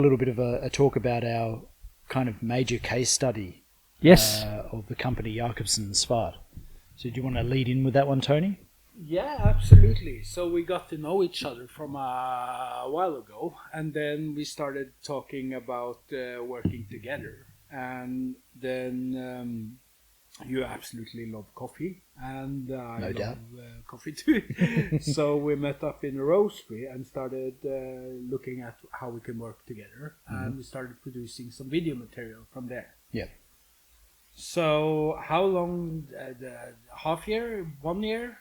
A little bit of a talk about our kind of major case study. Yes. Of the company Jacobsen Svart. So do you want to lead in with that one, Tony? Yeah, absolutely. So we got to know each other from a while ago, and then we started talking about working together. And then you absolutely love coffee, and I No doubt. love coffee too. So we met up in a roastery and started looking at how we can work together, and we started producing some video material from there. Yeah. So how long? Half year? 1 year?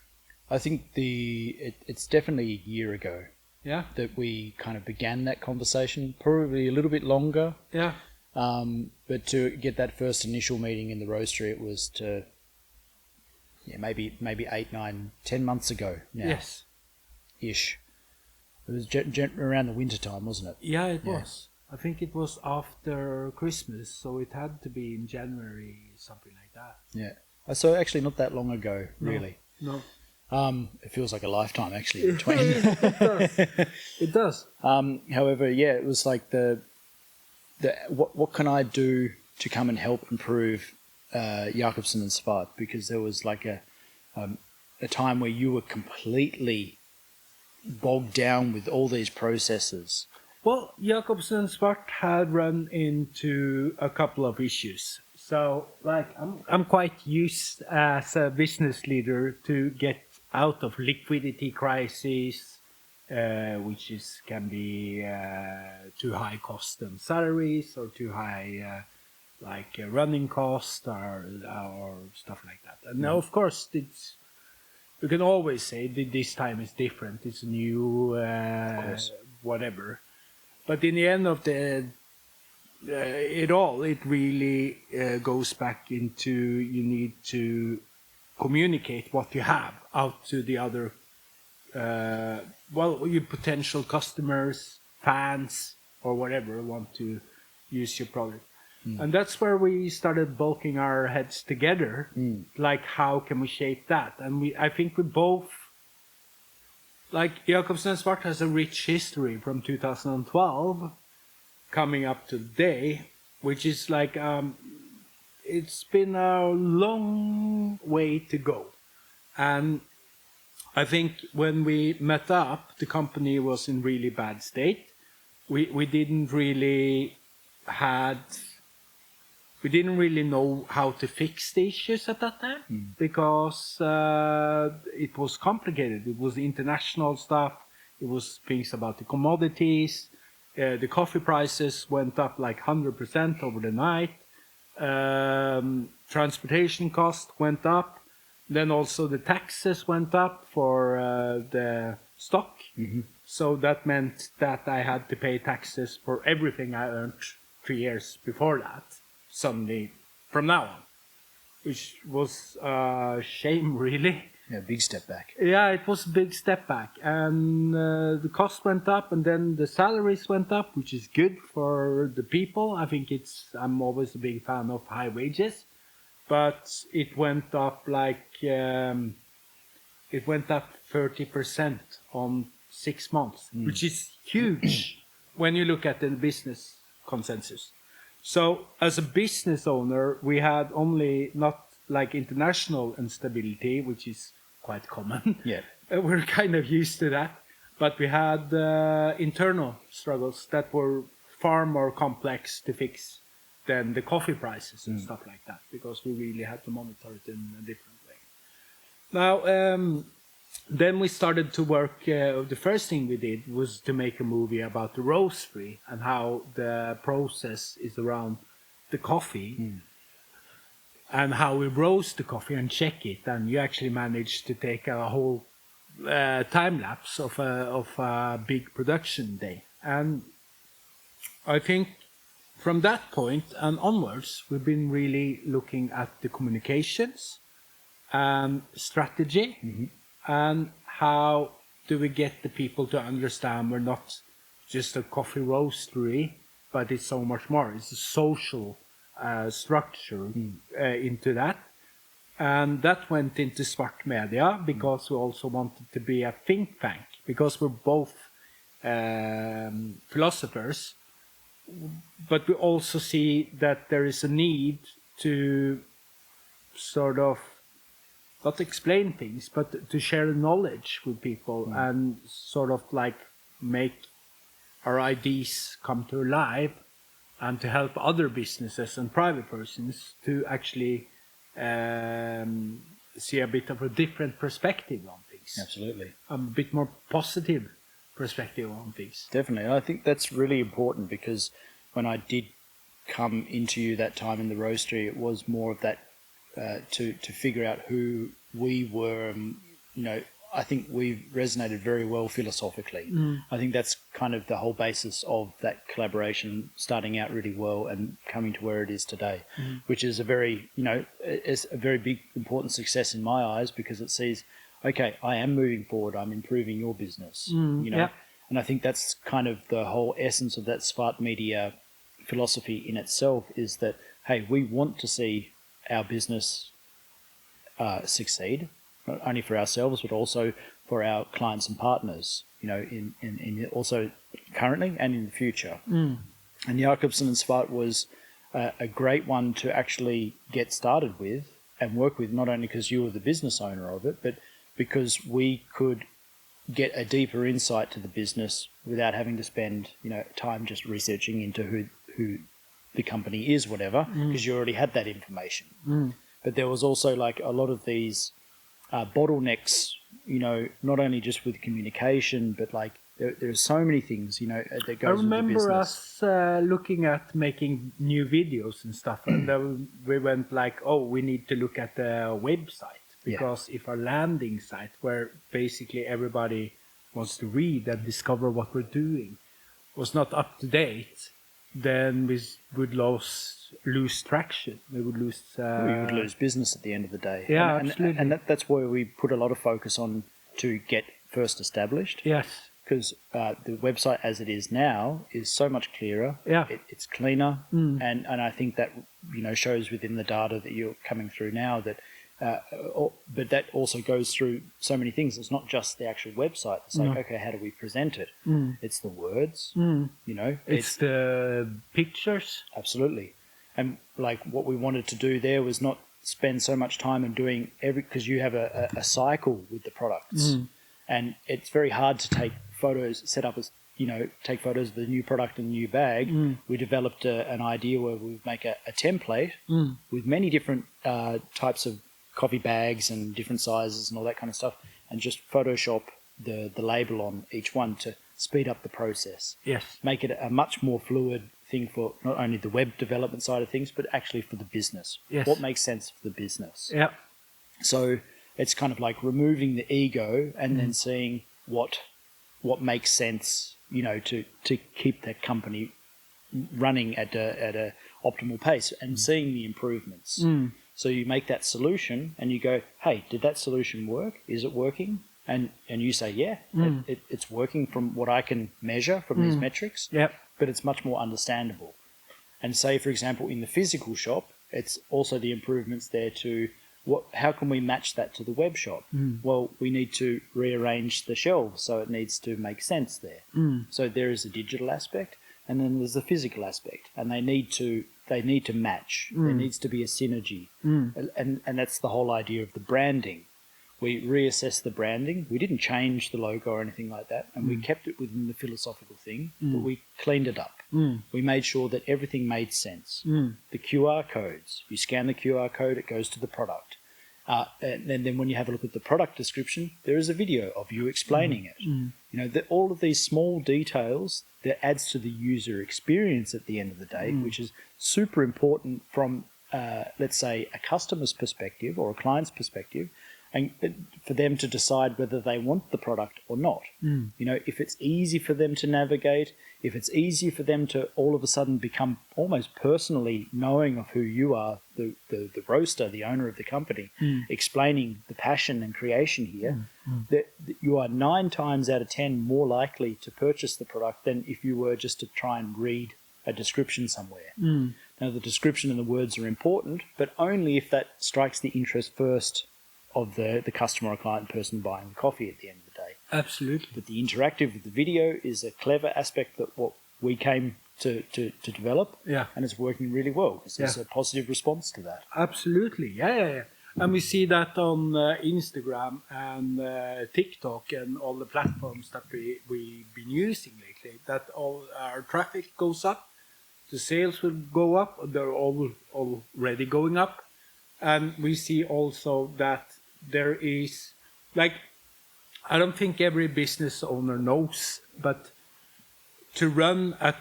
I think it's definitely a year ago Yeah. that we kind of began that conversation, probably a little bit longer. Yeah. But to get that first initial meeting in the roastery, it was maybe 8, 9, 10 months ago now. Yes. Ish. It was around the winter time, wasn't it? Yeah, it was. I think it was after Christmas, so it had to be in January, something like that. Yeah. So actually not that long ago, really. No. It feels like a lifetime actually in between. It does. It does. However, yeah, it was like what can I do to come and help improve Jacobsen and Svart, because there was like a time where you were completely bogged down with all these processes. Well, Jacobsen Svart had run into a couple of issues. So, like, I'm quite used as a business leader to get out of liquidity crises, which can be too high cost and salaries, or too high running cost, or stuff like that. And now, of course, you can always say that this time is different. It's new, whatever. But in the end of it really goes back into you need to communicate what you have out to the other, your potential customers, fans, or whatever want to use your product. And that's where we started bulking our heads together. Like, how can we shape that? And I think we both, like, Jacobsen Svart has a rich history from 2012 coming up to today, which is like, it's been a long way to go. And I think when we met up, the company was in really bad state. We didn't really know how to fix the issues at that time, because it was complicated. It was international stuff. It was things about the commodities. The coffee prices went up like 100% over the night. Transportation cost went up. Then also the taxes went up for the stock. So that meant that I had to pay taxes for everything I earned 3 years before that, suddenly from now on, which was a shame, really. Yeah, big step back. Yeah, it was a big step back. And the cost went up, and then the salaries went up, which is good for the people. I think I'm always a big fan of high wages. But it went up it went up 30% on 6 months, which is huge when you look at the business consensus. So as a business owner, we had only not like international instability, which is quite common. Yeah. We're kind of used to that. But we had internal struggles that were far more complex to fix than the coffee prices and stuff like that, because we really had to monitor it in a different way. Now, then we started to work. The first thing we did was to make a movie about the roastery and how the process is around the coffee and how we roast the coffee and check it. And you actually managed to take a whole time lapse of a big production day. And I think from that point and onwards, we've been really looking at the communications and strategy. And how do we get the people to understand we're not just a coffee roastery, but it's so much more. It's a social structure into that. And that went into Svart Media because we also wanted to be a think tank, because we're both philosophers. but we also see that there is a need to sort of not explain things, but to share knowledge with people and sort of like make our ideas come to life, and to help other businesses and private persons to actually see a bit of a different perspective on things. Absolutely. A bit more positive perspective on things. Definitely. And I think that's really important, because when I did come into you that time in the roastery, it was more of that to figure out who we were. And, I think we resonated very well philosophically. I think that's kind of the whole basis of that collaboration starting out really well and coming to where it is today, which is a very, is a very big, important success in my eyes, because it sees, okay, I am moving forward, I'm improving your business, Yeah. And I think that's kind of the whole essence of that Svart Media philosophy in itself, is that, hey, we want to see our business succeed, not only for ourselves, but also for our clients and partners, in also currently and in the future. And Jacobsen and Svart was a great one to actually get started with and work with, not only because you were the business owner of it, but because we could get a deeper insight to the business without having to spend, time just researching into who the company is, whatever, because you already had that information. But there was also like a lot of these bottlenecks, not only just with communication, but like there's so many things, that goes with the business. I remember us looking at making new videos and stuff, and then we went like, oh, we need to look at the website, because if our landing site, where basically everybody wants to read and discover what we're doing, was not up to date, then we would lose traction. We would lose. We would lose business at the end of the day. Yeah, and absolutely. And that's where we put a lot of focus on to get first established. Yes. Because the website as it is now is so much clearer. Yeah. It's cleaner, and I think that shows within the data that you're coming through now that. But that also goes through so many things. It's not just the actual website. It's like, okay, how do we present it? It's the words, It's the pictures. Absolutely. And like what we wanted to do there was not spend so much time on doing because you have a cycle with the products, and it's very hard to take photos, set up as take photos of the new product and the new bag. We developed an idea where we would make a template with many different types of coffee bags and different sizes and all that kind of stuff, and just Photoshop the label on each one to speed up the process. Yes. Make it a much more fluid thing for not only the web development side of things, but actually for the business. Yes. What makes sense for the business. Yeah. So it's kind of like removing the ego and then seeing what makes sense, to keep that company running at a optimal pace and seeing the improvements. So you make that solution and you go, hey, did that solution work? Is it working? And you say, yeah, it's working from what I can measure from these metrics, but it's much more understandable. And say, for example, in the physical shop, it's also the improvements there to how can we match that to the web shop? Well, we need to rearrange the shelves, so it needs to make sense there. So there is a digital aspect, and then there's the physical aspect, and they need to match. There needs to be a synergy, and that's the whole idea of the branding. We reassessed the branding. We didn't change the logo or anything like that, and we kept it within the philosophical thing, but we cleaned it up. We made sure that everything made sense. The QR codes, you scan the QR code, it goes to the product. And then when you have a look at the product description, there is a video of you explaining it. All of these small details that adds to the user experience at the end of the day, which is super important from, let's say, a customer's perspective or a client's perspective, and for them to decide whether they want the product or not. If it's easy for them to navigate, if it's easy for them to all of a sudden become almost personally knowing of who you are, the roaster, the owner of the company, explaining the passion and creation here, that you are 9 times out of 10 more likely to purchase the product than if you were just to try and read a description somewhere. Now, the description and the words are important, but only if that strikes the interest first of the customer or client person buying the coffee at the end of the day. Absolutely. But the interactive with the video is a clever aspect that what we came to develop. Yeah. And it's working really well because there's Yeah. a positive response to that. Absolutely, yeah. And we see that on Instagram and TikTok and all the platforms that we've been using lately, that all our traffic goes up, the sales will go up, they're all already going up. And we see also that there is, like, I don't think every business owner knows, but to run a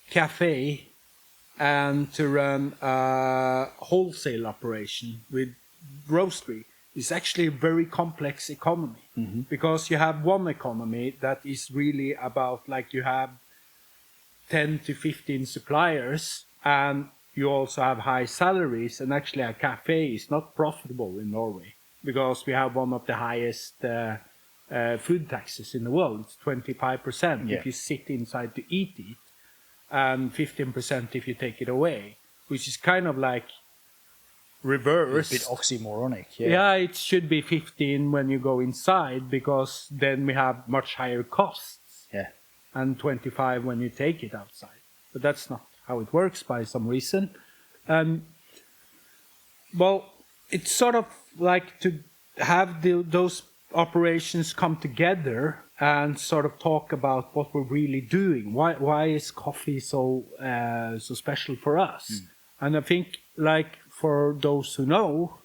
cafe and to run a wholesale operation with roastery is actually a very complex economy. Because you have one economy that is really about, like, you have 10 to 15 suppliers and you also have high salaries, and actually a cafe is not profitable in Norway because we have one of the highest food taxes in the world. It's 25% if you sit inside to eat it, and 15% if you take it away, which is kind of like reverse. A bit oxymoronic. Yeah, it should be 15 when you go inside, because then we have much higher costs. Yeah. And 25 when you take it outside. But that's not how it works by some reason. Well, it's sort of like to have those operations come together and sort of talk about what we're really doing. Why is coffee so special for us? And I think, like, for those who know,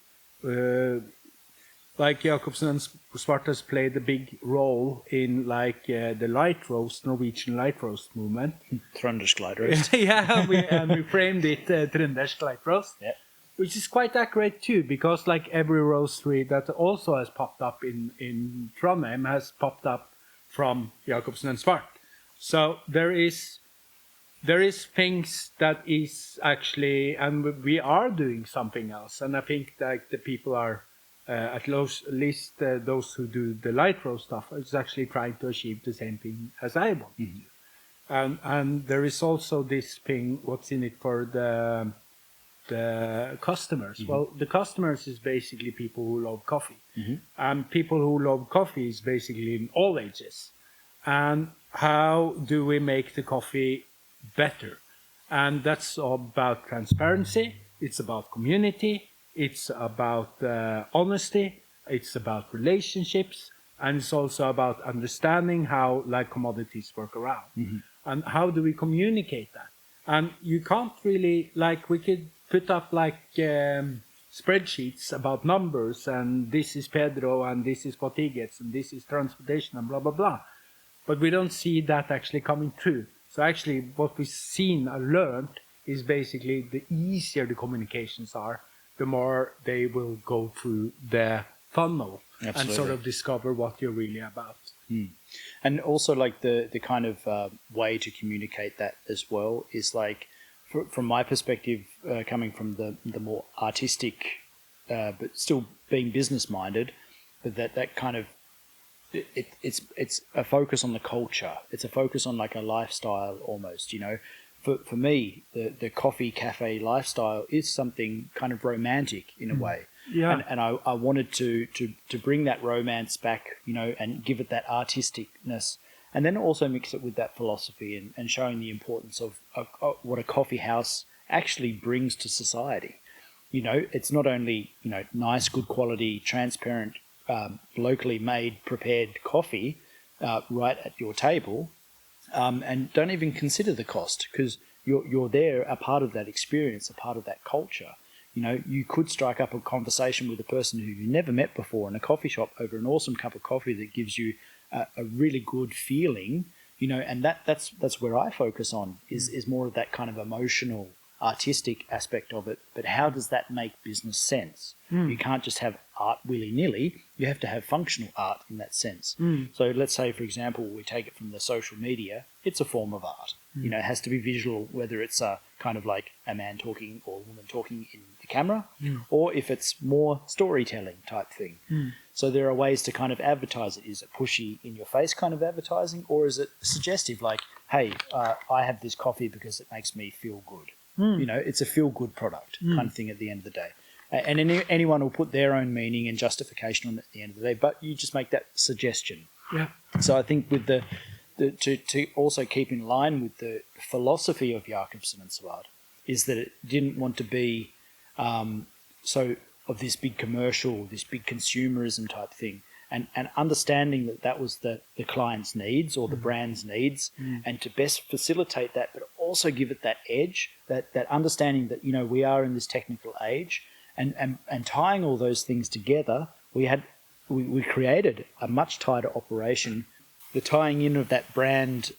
like Jacobsen Svart has played a big role in, like, the light roast, Norwegian light roast movement. Trøndersk light roast. Yeah, we framed it Trøndersk light roast. Yeah. Which is quite accurate too, because, like, every roastery that also has popped up in Trondheim has popped up from Jacobsen Svart. So there is things that is actually, and we are doing something else. And I think that the people are, at least those who do the light roast stuff, is actually trying to achieve the same thing as I want to do. And there is also this thing, what's in it for the customers. Well, the customers is basically people who love coffee. And people who love coffee is basically in all ages. And how do we make the coffee better? And that's all about transparency, it's about community, it's about honesty, it's about relationships, and it's also about understanding how, like, commodities work around. And how do we communicate that? And you can't really, like, we could put up, like, spreadsheets about numbers, and this is Pedro, and this is what he gets, and this is transportation, and blah, blah, blah. But we don't see that actually coming true. So actually what we've seen and learned is basically the easier the communications are, the more they will go through the funnel. Absolutely. And sort of discover what you're really about. And also, like, the kind of way to communicate that as well is, like, from my perspective, coming from the more artistic, but still being business minded, that kind of it's a focus on the culture. It's a focus on, like, a lifestyle almost. You know, for me, the coffee cafe lifestyle is something kind of romantic in a way. Yeah. And I wanted to bring that romance back, you know, and give it that artisticness, and then also mix it with that philosophy and showing the importance of what a coffee house actually brings to society. You know, it's not only, you know, nice, good quality, transparent, locally made, prepared coffee right at your table, and don't even consider the cost, because you're there, a part of that experience, a part of that culture. You know, you could strike up a conversation with a person who you never met before in a coffee shop over an awesome cup of coffee that gives you a really good feeling, you know, and that's where I focus on is more of that kind of emotional, artistic aspect of it. But how does that make business sense? You can't just have art willy-nilly. You have to have functional art in that sense. So let's say, for example, we take it from the social media. It's a form of art. You know, it has to be visual, whether it's a kind of like a man talking or a woman talking in the camera, or if it's more storytelling type thing. So there are ways to kind of advertise it. Is it pushy, in your face kind of advertising, or is it suggestive, like, hey, I have this coffee because it makes me feel good. You know, it's a feel good product kind of thing at the end of the day. And anyone will put their own meaning and justification on it at the end of the day, but you just make that suggestion. Yeah. So I think with the to also keep in line with the philosophy of Jacobsen and Svart is that it didn't want to be so of this big commercial, this big consumerism type thing, and understanding that was the client's needs or the brand's needs, and to best facilitate that, but also give it that edge, that understanding that, you know, we are in this technical age, and tying all those things together, we created a much tighter operation. The tying in of that brand,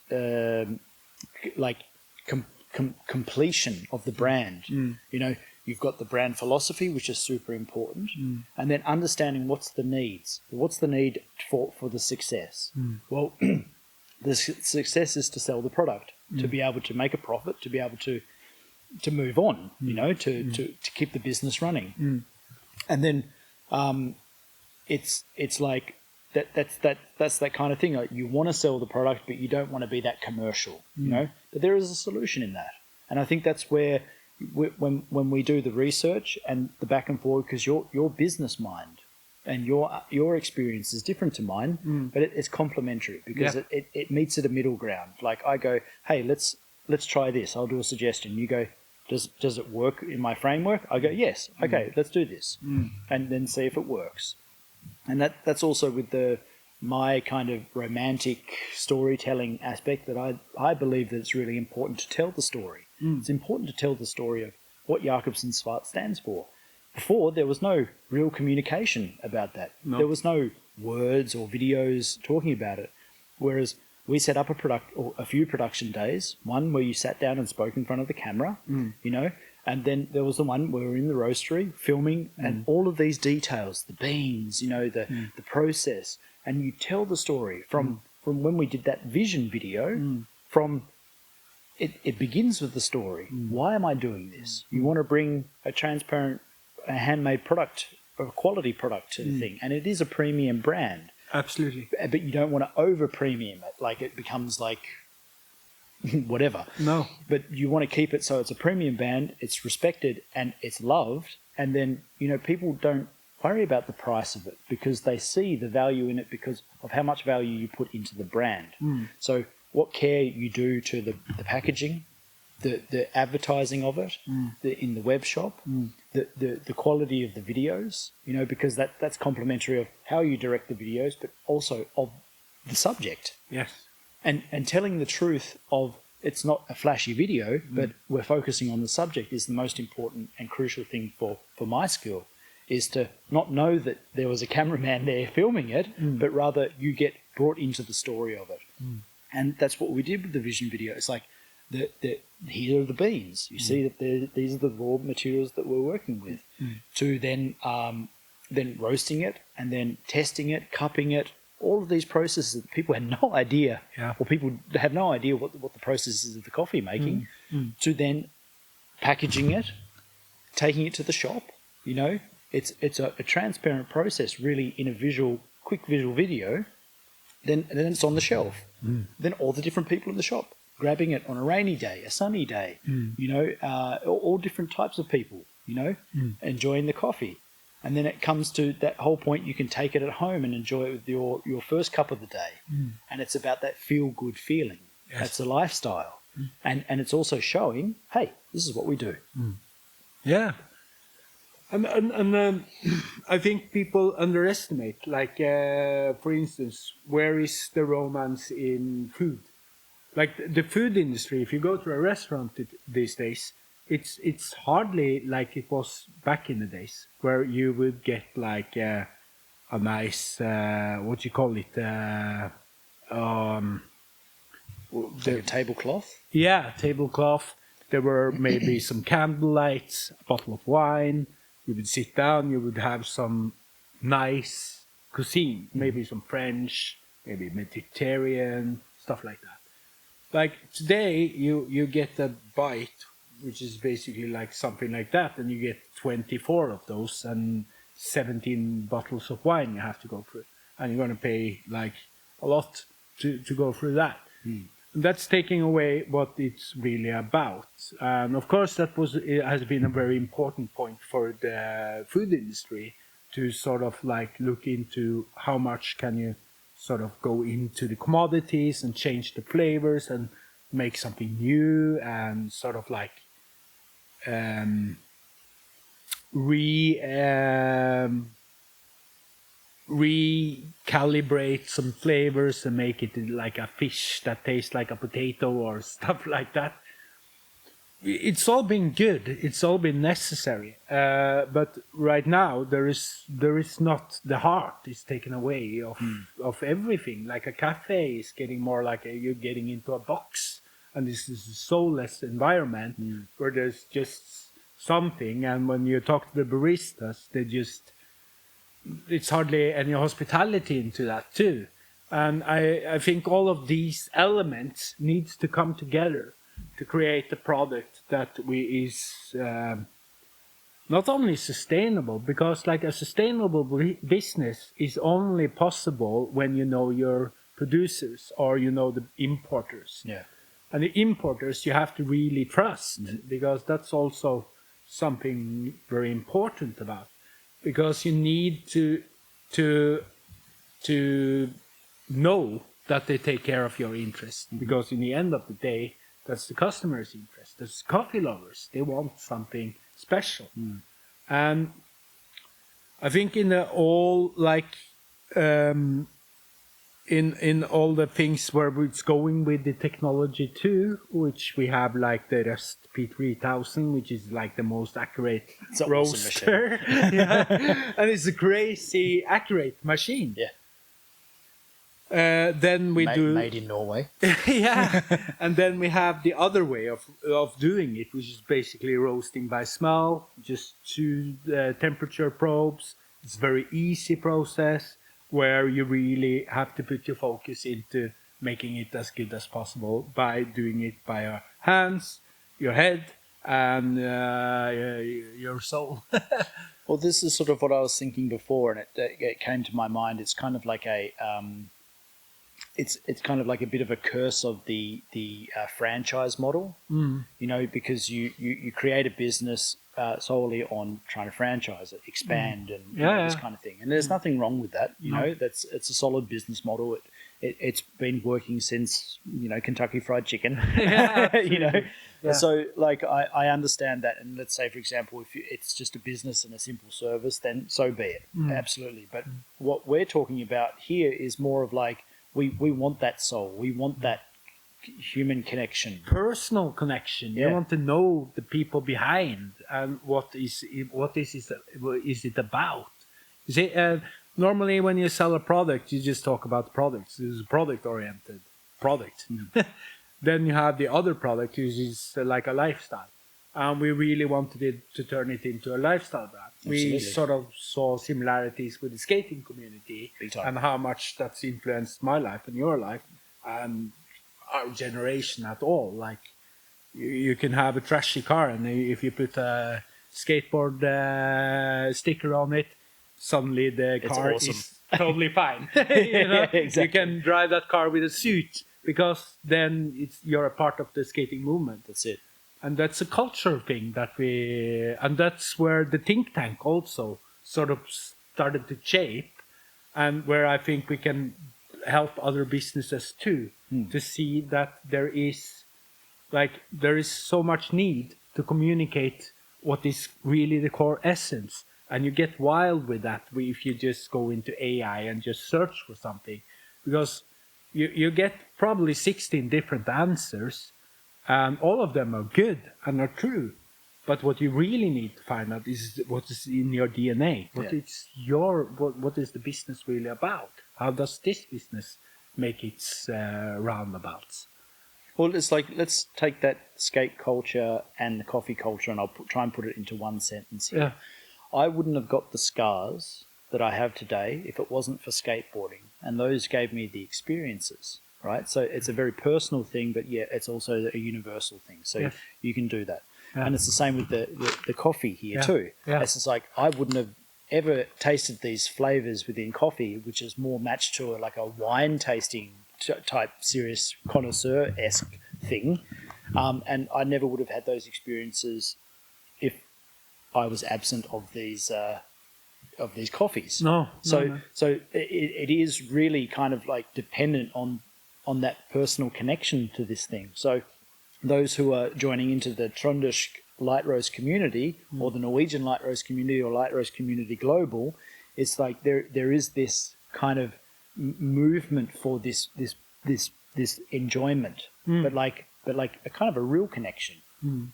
completion of the brand. You know, you've got the brand philosophy, which is super important, and then understanding what's the needs. What's the need for the success? Well, the success is to sell the product, to be able to make a profit, to be able to move on. You know, to keep the business running, and then it's like that's that kind of thing. Like, you want to sell the product, but you don't want to be that commercial. You know, but there is a solution in that, and I think that's where when we do the research and the back and forth, because your business mind and your experience is different to mine, but it's complementary because it meets at a middle ground. Like, I go, hey, let's try this. I'll do a suggestion. You go, does it work in my framework? I go, yes. Okay, let's do this, and then see if it works. And that's also with my kind of romantic storytelling aspect, that I believe that it's really important to tell the story. It's important to tell the story of what Jacobsen Svart stands for. Before, there was no real communication about that. No. There was no words or videos talking about it. Whereas we set up a few production days, one where you sat down and spoke in front of the camera, you know, and then there was the one where we were in the roastery filming, and all of these details, the beans, you know, the process, and you tell the story from when we did that vision video, from it begins with the story. Why am I doing this? You want to bring a transparent, a handmade product, a quality product to the thing, and it is a premium brand. Absolutely. But you don't want to over premium it, like it becomes like whatever. No. But you want to keep it so it's a premium band, it's respected and it's loved, and then, you know, people don't worry about the price of it because they see the value in it because of how much value you put into the brand. So what care you do to the packaging, the advertising of it, in the web shop, the quality of the videos, you know, because that's complementary of how you direct the videos, but also of the subject. Yes. And telling the truth of it's not a flashy video, but we're focusing on the subject is the most important and crucial thing for my skill, is to not know that there was a cameraman there filming it, but rather you get brought into the story of it. And that's what we did with the vision video. It's like, here are the beans. You see that these are the raw materials that we're working with. To then roasting it and then testing it, cupping it, all of these processes that people had no idea, or people have no idea what the process is of the coffee making, to then packaging it, taking it to the shop. You know, it's a transparent process, really, in a quick visual video. Then it's on the shelf. Then all the different people in the shop grabbing it on a rainy day, a sunny day, you know, all different types of people, you know, enjoying the coffee. And then it comes to that whole point, you can take it at home and enjoy it with your first cup of the day. And it's about that feel-good feeling. Yes. That's a lifestyle. And it's also showing, hey, this is what we do. Yeah. And I think people underestimate, like, for instance, where is the romance in food? Like the food industry, if you go to a restaurant these days, it's hardly like it was back in the days, where you would get like a nice, what do you call it? Like a tablecloth? Yeah, tablecloth. There were maybe some candlelights, a bottle of wine. You would sit down, you would have some nice cuisine, maybe some French, maybe Mediterranean, stuff like that. Like today, you get a bite, which is basically like something like that, and you get 24 of those and 17 bottles of wine you have to go through. And you're going to pay like a lot to go through that. That's taking away what it's really about. And of course, it has been a very important point for the food industry to sort of like look into how much can you sort of go into the commodities and change the flavors and make something new and sort of like recalibrate some flavors and make it like a fish that tastes like a potato or stuff like that. It's all been good. It's all been necessary. But right now there is not, the heart is taken away of everything. Like a cafe is getting more like you're getting into a box, and this is a soulless environment where there's just something. And when you talk to the baristas, it's hardly any hospitality into that too. And I think all of these elements needs to come together to create a product that is not only sustainable, because like a sustainable business is only possible when you know your producers or you know the importers. Yeah. And the importers you have to really trust, because that's also something very important about. Because you need to know that they take care of your interest. Because in the end of the day, that's the customer's interest. That's coffee lovers. They want something special. And I think in all the things where it's going with the technology too, which we have like the Rust P3000, which is like the most accurate roaster. Yeah. And it's a crazy accurate machine. Yeah. Then we made in Norway. Yeah. And then we have the other way of doing it, which is basically roasting by smell, just 2 temperature probes. It's a very easy process where you really have to put your focus into making it as good as possible by doing it by your hands, your head, and your soul. Well, this is sort of what I was thinking before, and it came to my mind. It's kind of like a it's kind of like a bit of a curse of the franchise model, because you create a business solely on trying to franchise it, expand, and this kind of thing. And there's nothing wrong with that. It's a solid business model. It's been working since Kentucky Fried Chicken. So like I understand that. And let's say, for example, if it's just a business and a simple service, then so be it. Absolutely. But what we're talking about here is more of like, we want that soul. We want that human connection, personal connection. You want to know the people behind and what is it about. You see, normally when you sell a product, you just talk about the products. It's a product-oriented product. Then you have the other product, which is like a lifestyle. And we really wanted to turn it into a lifestyle brand. Absolutely. We sort of saw similarities with the skating community and how much that's influenced my life and your life and our generation at all. Like you can have a trashy car, and if you put a skateboard sticker on it, suddenly the car is totally fine. Exactly. You can drive that car with a suit, because then you're a part of the skating movement. That's it. And that's a culture thing and that's where the think tank also sort of started to shape, and where I think we can help other businesses too, to see that there is so much need to communicate what is really the core essence. And you get wild with that if you just go into AI and just search for something, because you get probably 16 different answers, and all of them are good and are true. But what you really need to find out is what is in your DNA. What is the business really about? How does this business make its roundabouts? Well, it's like, let's take that skate culture and the coffee culture, and I'll try and put it into one sentence here. Yeah. I wouldn't have got the scars that I have today if it wasn't for skateboarding, and those gave me the experiences, right? So it's a very personal thing, but it's also a universal thing. So you can do that. Yeah. And it's the same with the coffee here too. Yeah. It's just like, I wouldn't have ever tasted these flavors within coffee, which is more matched to like a wine tasting type serious connoisseur-esque thing. And I never would have had those experiences if I was absent of these of these coffees. No. So it is really kind of like dependent on that personal connection to this thing. So those who are joining into the Trondheim light roast community or the Norwegian light roast community or light roast community global, it's like there is this kind of movement for this enjoyment, but like a kind of a real connection,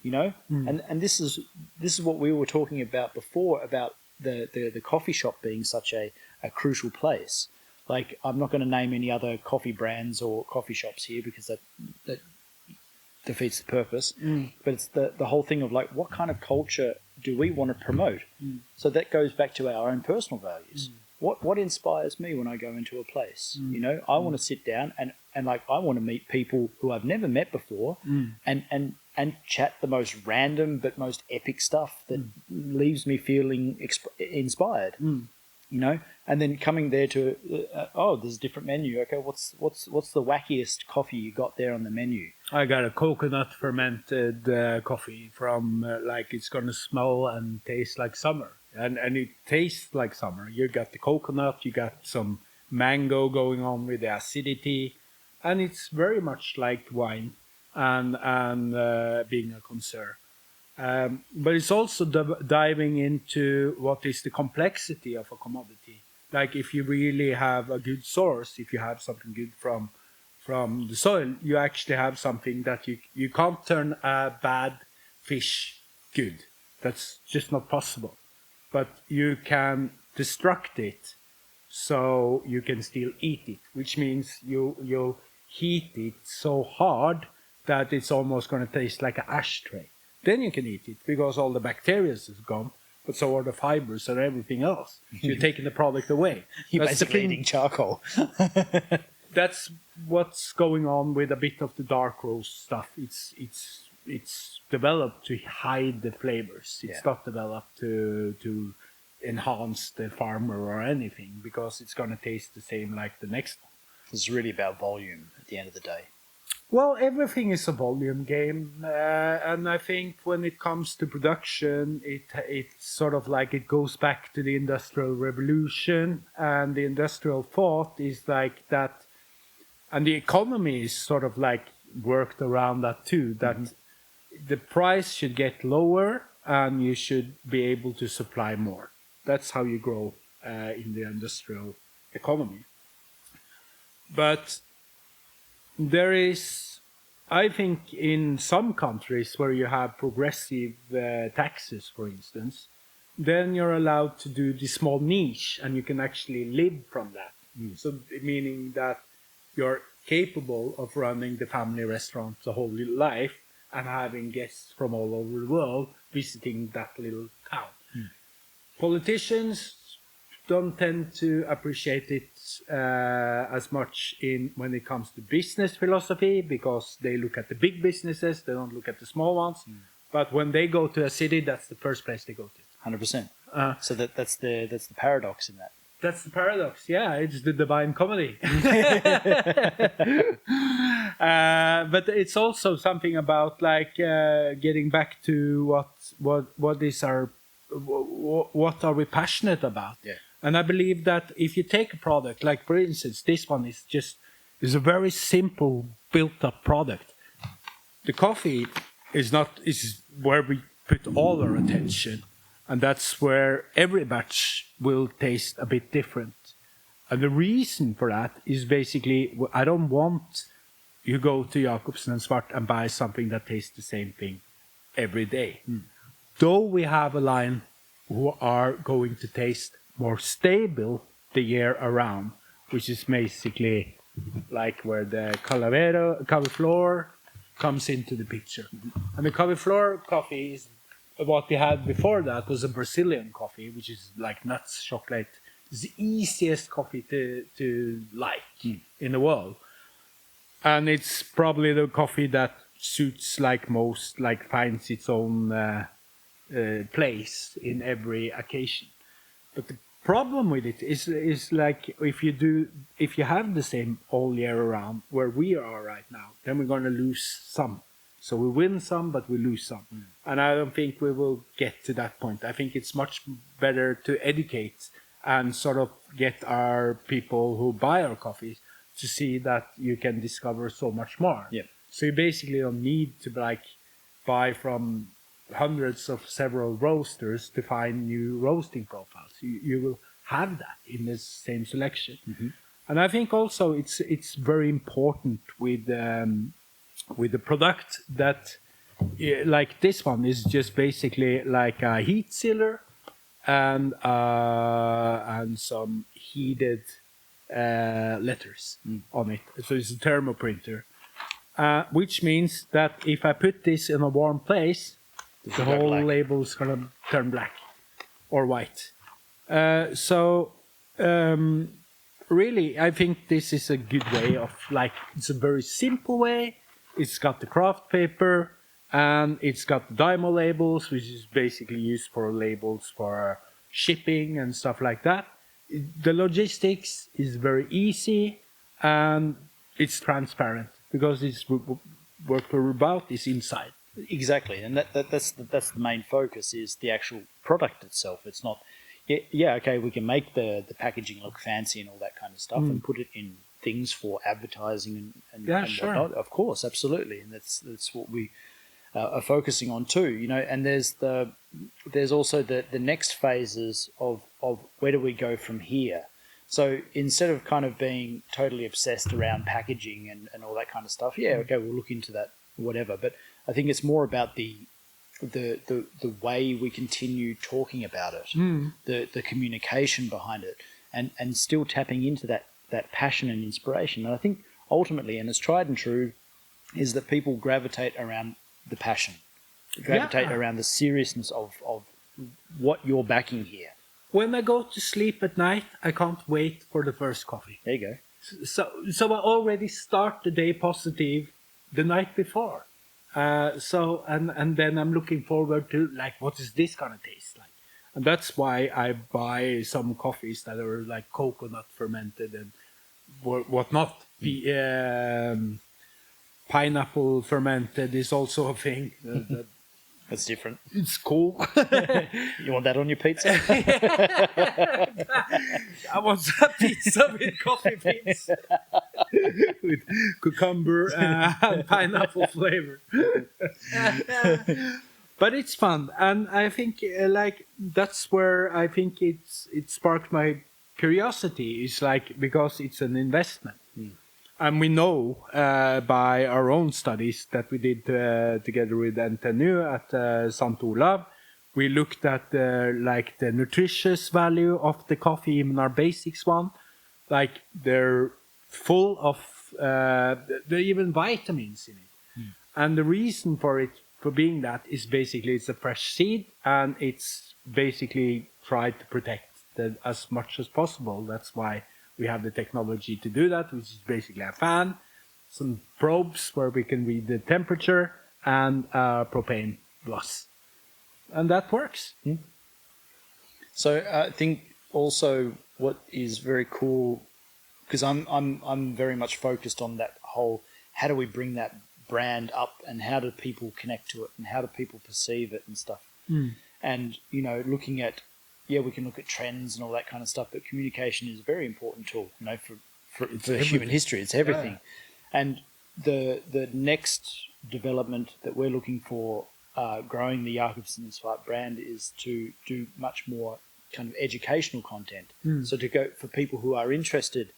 you know. And this is what we were talking about before about the coffee shop being such a crucial place. Like, I'm not going to name any other coffee brands or coffee shops here because that defeats the purpose. But it's the whole thing of like, what kind of culture do we want to promote? So that goes back to our own personal values. What inspires me when I go into a place? You know, I want to sit down and like I want to meet people who I've never met before and chat the most random but most epic stuff that leaves me feeling inspired. You know, and then coming there to there's a different menu. Okay, what's the wackiest coffee you got there on the menu? I got a coconut fermented coffee from like it's gonna smell and taste like summer, and it tastes like summer. You got the coconut, you got some mango going on with the acidity, and it's very much like wine and being a connoisseur. But it's also diving into what is the complexity of a commodity. Like if you really have a good source, if you have something good from the soil, you actually have something that you can't turn a bad fish good. That's just not possible. But you can destruct it so you can still eat it, which means you'll heat it so hard that it's almost going to taste like an ashtray. Then you can eat it because all the bacteria is gone, but so are the fibers and everything else. So you're taking the product away. You're basically eating charcoal. That's what's going on with a bit of the dark roast stuff. It's developed to hide the flavors. It's not developed to enhance the farmer or anything because it's going to taste the same like the next one. It's really about volume at the end of the day. Well, everything is a volume game, and I think when it comes to production, it's sort of like it goes back to the Industrial Revolution, and the industrial thought is like that, and the economy is sort of like worked around that too, that the price should get lower and you should be able to supply more. That's how you grow in the industrial economy. But there is, I think, in some countries where you have progressive taxes, for instance, then you're allowed to do the small niche and you can actually live from that. So meaning that you're capable of running the family restaurant the whole life and having guests from all over the world visiting that little town. Politicians don't tend to appreciate it as much when it comes to business philosophy because they look at the big businesses, they don't look at the small ones. But when they go to a city, that's the first place they go to. 100%. So that's the paradox in that. That's the paradox. Yeah, it's the divine comedy. But it's also something about like getting back to what are we passionate about? Yeah. And I believe that if you take a product, like for instance, this one is a very simple built-up product. The coffee is where we put all our attention, and that's where every batch will taste a bit different. And the reason for that is basically, I don't want you go to Jacobsen Svart and buy something that tastes the same thing every day. Though we have a line who are going to taste more stable the year around, which is basically like where the cauliflower comes into the picture. And the cauliflower coffee is what we had before that was a Brazilian coffee, which is like nuts, chocolate. It's the easiest coffee to like in the world. And it's probably the coffee that suits like most, like finds its own place in every occasion. But the problem with it is like if you have the same all year around where we are right now, then we're going to lose some. So we win some, but we lose some. And I don't think we will get to that point. I think it's much better to educate and sort of get our people who buy our coffees to see that you can discover so much more. Yeah. So you basically don't need to like buy from hundreds of several roasters to find new roasting profiles. You will have that in the same selection. And I think also it's very important with the product that like this one is just basically like a heat sealer and some heated letters on it. So it's a thermo printer, which means that if I put this in a warm place, the whole label is gonna turn black or white. Really, I think this is a good way of like, it's a very simple way. It's got the craft paper and it's got the Dymo labels, which is basically used for labels for shipping and stuff like that. The logistics is very easy and it's transparent because it's what we're about is inside. Exactly, and that's the main focus is the actual product itself. It's not, okay, we can make the packaging look fancy and all that kind of stuff and put it in things for advertising and whatnot. Of course, absolutely, and that's what we are focusing on too. You know, and there's also the next phases of where do we go from here. So instead of kind of being totally obsessed around packaging and all that kind of stuff, okay, we'll look into that, whatever. But I think it's more about the way we continue talking about it, the communication behind it, and still tapping into that passion and inspiration. And I think ultimately, and it's tried and true, is that people gravitate around the passion, gravitate around the seriousness of what you're backing here. When I go to sleep at night, I can't wait for the first coffee. There you go. So I already start the day positive the night before. And then I'm looking forward to like, what is this gonna taste like? And that's why I buy some coffees that are like coconut fermented and whatnot. Pineapple fermented is also a thing. That's different. It's cool. You want that on your pizza? I want a pizza with coffee beans. With cucumber and pineapple flavor. But it's fun. And I think like that's where I think it sparked my curiosity. It's like because it's an investment. And we know by our own studies that we did together with NTNU at St. Olav, we looked at like the nutritious value of the coffee, even our basics one. Like they're full of, there are even vitamins in it. And the reason for being that is basically it's a fresh seed and it's basically tried to protect as much as possible. That's why we have the technology to do that, which is basically a fan, some probes where we can read the temperature, and a propane glass. And that works. So I think also what is very cool, because I'm very much focused on that whole, how do we bring that brand up and how do people connect to it and how do people perceive it and stuff. And, you know, looking at, we can look at trends and all that kind of stuff, but communication is a very important tool, you know, for human history. It's everything. And the next development that we're looking for growing the Jacobsen Svart brand is to do much more kind of educational content. So to go for people who are interested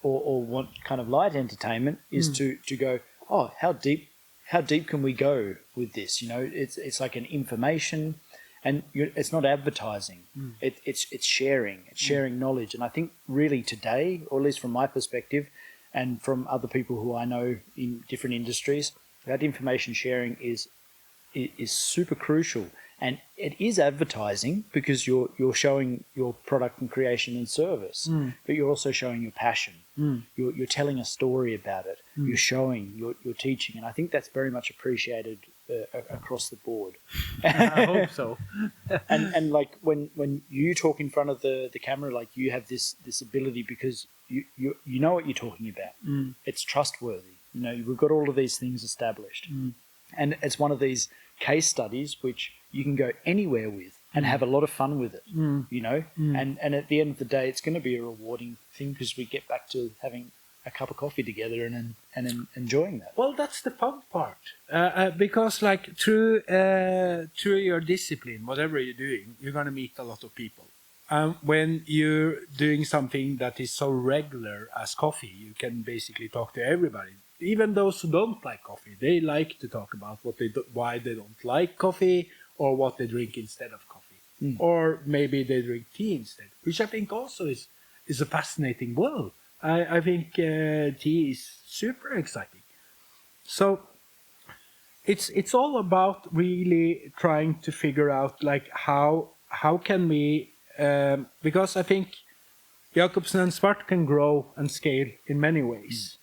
or want kind of light entertainment is to go, oh, how deep can we go with this? You know, it's like an information. And it's not advertising. It's sharing. It's sharing knowledge. And I think really today, or at least from my perspective, and from other people who I know in different industries, that information sharing is super crucial. And it is advertising because you're showing your product and creation and service, but you're also showing your passion. You're telling a story about it. You're showing. You're teaching. And I think that's very much appreciated across the board. I hope so. and like when you talk in front of the camera, like you have this ability because you know what you're talking about. It's trustworthy. You know, we've got all of these things established. And it's one of these case studies which you can go anywhere with and have a lot of fun with it, you know. And at the end of the day, it's going to be a rewarding thing because we get back to having a cup of coffee together and enjoying that. Well, that's the fun part, because like through your discipline, whatever you're doing, you're gonna meet a lot of people. When you're doing something that is so regular as coffee, you can basically talk to everybody, even those who don't like coffee. They like to talk about why they don't like coffee, or what they drink instead of coffee, or maybe they drink tea instead, which I think also is a fascinating world. I think tea is super exciting. So it's all about really trying to figure out like how can we, because I think Jacobsen and Svart can grow and scale in many ways.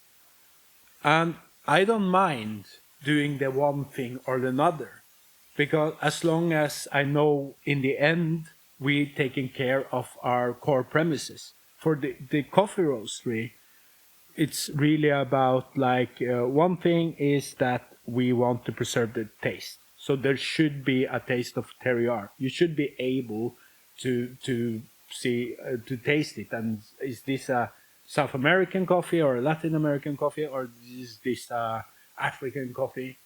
And I don't mind doing the one thing or the other, because as long as I know in the end we're taking care of our core premises. For the coffee roastery, it's really about like one thing is that we want to preserve the taste. So there should be a taste of terroir. You should be able to see to taste it. And is this a South American coffee or a Latin American coffee, or is this African coffee?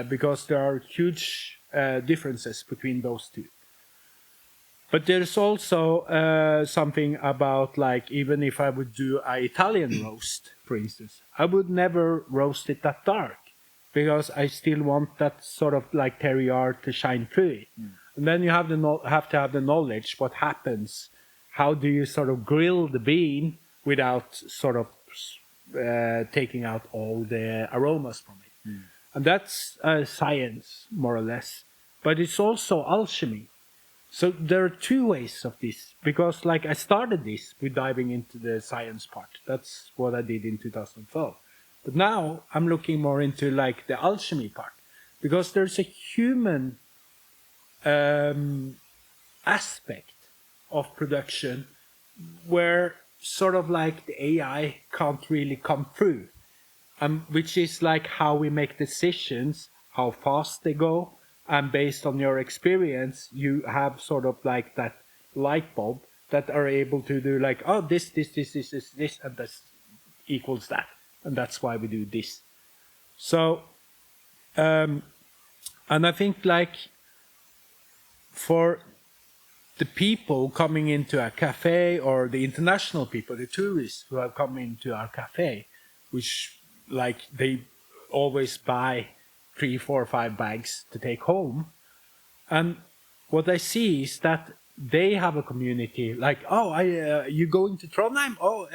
Because there are huge differences between those two. But there's also something about like, even if I would do an Italian roast, for instance, I would never roast it that dark, because I still want that sort of like terroir to shine through it. And then you have to have the knowledge what happens. How do you sort of grill the bean without sort of taking out all the aromas from it? And that's science, more or less. But it's also alchemy. So there are two ways of this, because like I started this with diving into the science part. That's what I did in 2012. But now I'm looking more into like the alchemy part, because there's a human aspect of production where sort of like the AI can't really come through, which is like how we make decisions, how fast they go. And based on your experience, you have sort of like that light bulb that are able to do like, oh, this, and this equals that. And that's why we do this. So, and I think like for the people coming into a cafe, or the international people, the tourists who have come into our cafe, which like they always buy 3, 4, 5 bags to take home. And what I see is that they have a community like, oh, you going to Trondheim? Oh,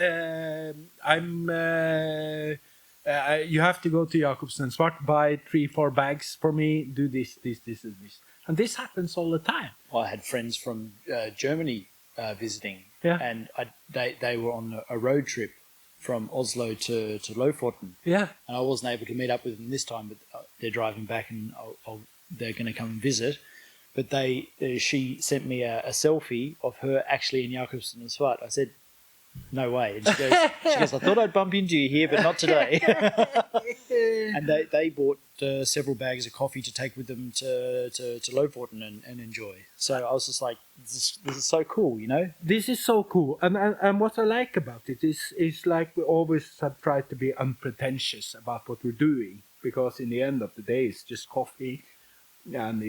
you have to go to Jacobsen Svart, buy 3, 4 bags for me, do this, and this. And this happens all the time. Well, I had friends from Germany visiting, and they were on a road trip from Oslo to Lofoten. Yeah. And I wasn't able to meet up with them this time, but they're driving back and they're going to come and visit. But she sent me a selfie of her actually in Jacobsen Svart. I said, no way. And she goes, I thought I'd bump into you here, but not today. And they bought several bags of coffee to take with them to Lofoten and enjoy. So I was just like, this is so cool, you know? This is so cool. And what I like about it is like we always have tried to be unpretentious about what we're doing, because in the end of the day, it's just coffee. And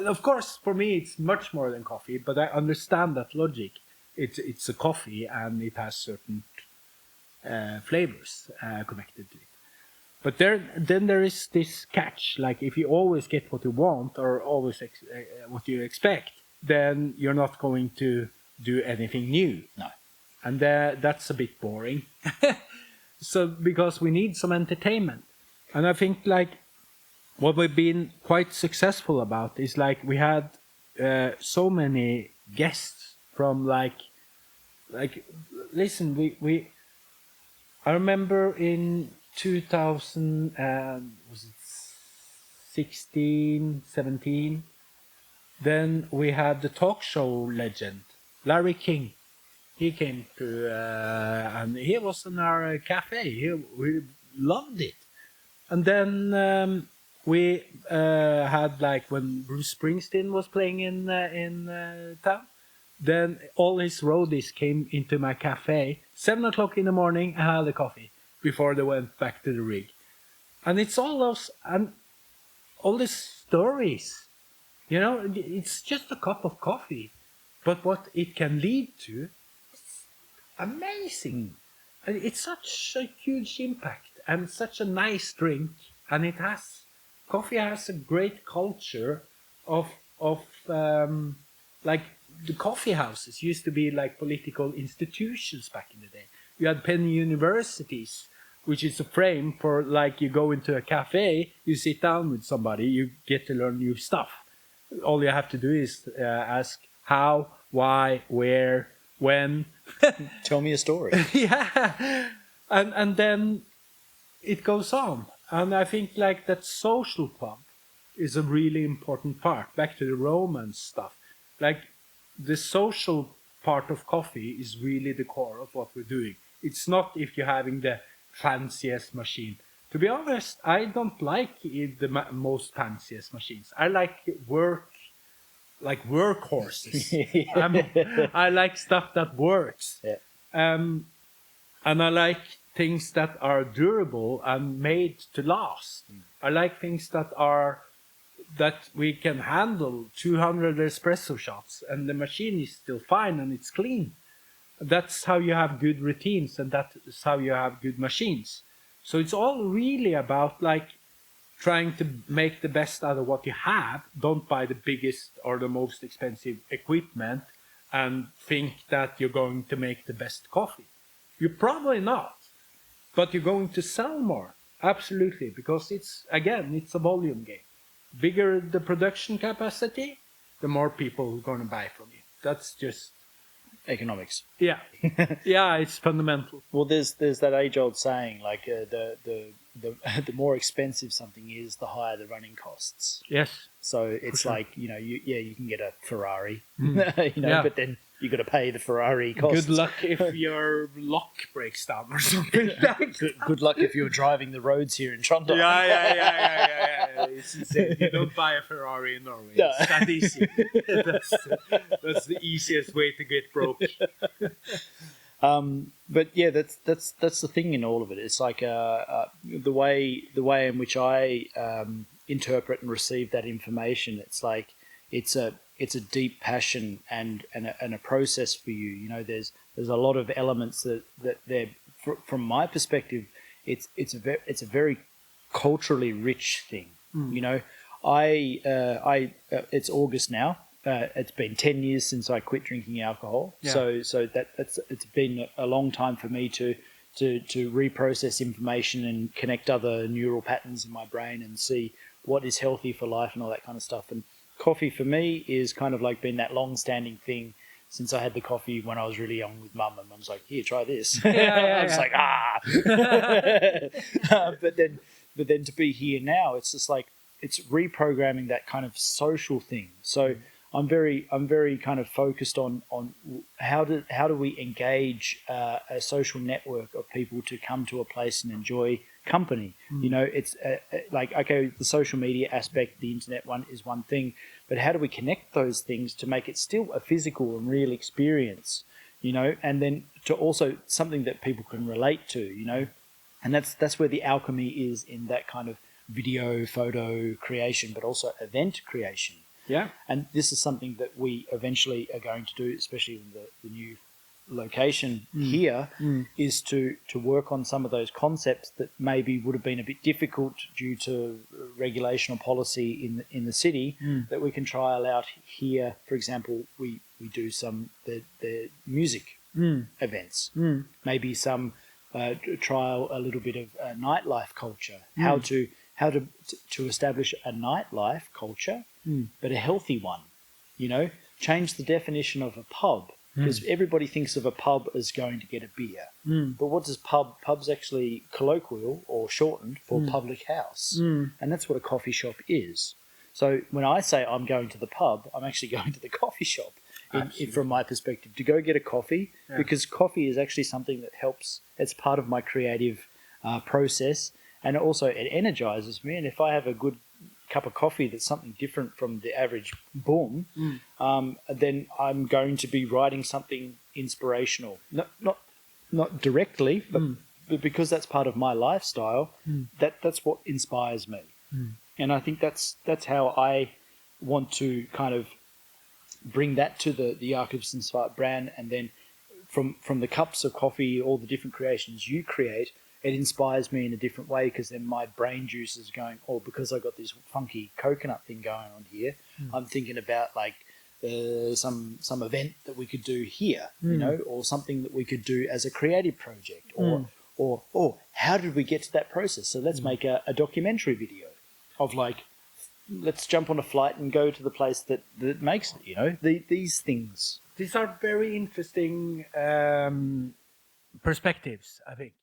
of course, for me, it's much more than coffee, but I understand that logic. It's a coffee and it has certain flavors connected to it. But then there is this catch, like if you always get what you want or always what you expect, then you're not going to do anything new. No. And that's a bit boring. So because we need some entertainment. And I think like what we've been quite successful about is like we had so many guests from like listen, we I remember in 2016, 17, then we had the talk show legend Larry King. He came to and he was in our cafe. We loved it. And then we had like when Bruce Springsteen was playing in town. Then all his roadies came into my cafe 7 o'clock in the morning and had a coffee before they went back to the rig. And it's all those and all these stories. You know, it's just a cup of coffee, but what it can lead to is amazing. And it's such a huge impact and such a nice drink. And coffee has a great culture of like the coffee houses used to be like political institutions back in the day. You had penny universities, which is a frame for like you go into a cafe, you sit down with somebody, you get to learn new stuff. All you have to do is ask how, why, where, when. Tell me a story. Yeah, and then it goes on. And I think like that social pub is a really important part. Back to the Roman stuff. Like the social part of coffee is really the core of what we're doing. It's not if you're having the fanciest machine. To be honest, I don't like the most fanciest machines. I like workhorses. Yeah. I like stuff that works. Yeah. And I like things that are durable and made to last. I like things that we can handle 200 espresso shots and the machine is still fine and it's clean. That's how you have good routines and that's how you have good machines. So it's all really about like trying to make the best out of what you have. Don't buy the biggest or the most expensive equipment and think that you're going to make the best coffee. You're probably not, but you're going to sell more. Absolutely, because it's a volume game. Bigger the production capacity, the more people are going to buy from you. That's just Economics. yeah, it's fundamental. Well, there's that age-old saying, like the more expensive something is, the higher the running costs. Yes. So it's sure. like, you can get a Ferrari, Yeah. but then you got to pay the Ferrari costs. Good luck if your lock breaks down or something. Good luck if you're driving the roads here in Trondheim. Yeah. It's insane. You don't buy a Ferrari in Norway. No. It's that easy. That's the easiest way to get broke. But yeah, that's the thing in all of it. It's like the way in which I interpret and receive that information. It's like it's a deep passion and a process for you. You know, there's a lot of elements that they're from my perspective. It's a very culturally rich thing. You know, it's August now. It's been 10 years since I quit drinking alcohol. Yeah. So it's been a long time for me to reprocess information and connect other neural patterns in my brain and see what is healthy for life and all that kind of stuff. And coffee for me is kind of like been that long-standing thing since I had the coffee when I was really young with mum, and mum's like, "Here, try this." I was like, but then to be here now, it's just like it's reprogramming that kind of social thing. So I'm very kind of focused on how do we engage a social network of people to come to a place and enjoy company. You know, it's like, okay, the social media aspect, the internet one is one thing, but how do we connect those things to make it still a physical and real experience, you know, and then to also something that people can relate to, you know, and that's where the alchemy is in that kind of video, photo creation, but also event creation. Yeah. And this is something that we eventually are going to do, especially in the new location here, is to work on some of those concepts that maybe would have been a bit difficult due to regulation or policy in the city, that we can trial out here. For example, we do some the music events, maybe some trial a little bit of nightlife culture, how to establish a nightlife culture, but a healthy one. You know, change the definition of a pub, because everybody thinks of a pub as going to get a beer. But what does pub's actually colloquial or shortened for public house. And that's what a coffee shop is. So when I say I'm going to the pub, I'm actually going to the coffee shop from my perspective to go get a coffee, because coffee is actually something that helps. It's part of my creative process. and also it energizes me. And if I have a good cup of coffee that's something different from the average boom, then I'm going to be writing something inspirational. Not directly, but because that's part of my lifestyle, that's what inspires me. And I think that's how I want to kind of bring that to the Jacobsen Svart brand, and then from the cups of coffee, all the different creations you create, it inspires me in a different way, because then my brain juice is going, oh, because I got this funky coconut thing going on here, I'm thinking about like some event that we could do here, you know, or something that we could do as a creative project, or how did we get to that process? So let's make a documentary video of like, let's jump on a flight and go to the place that makes it, you know, these things. These are very interesting perspectives, I think.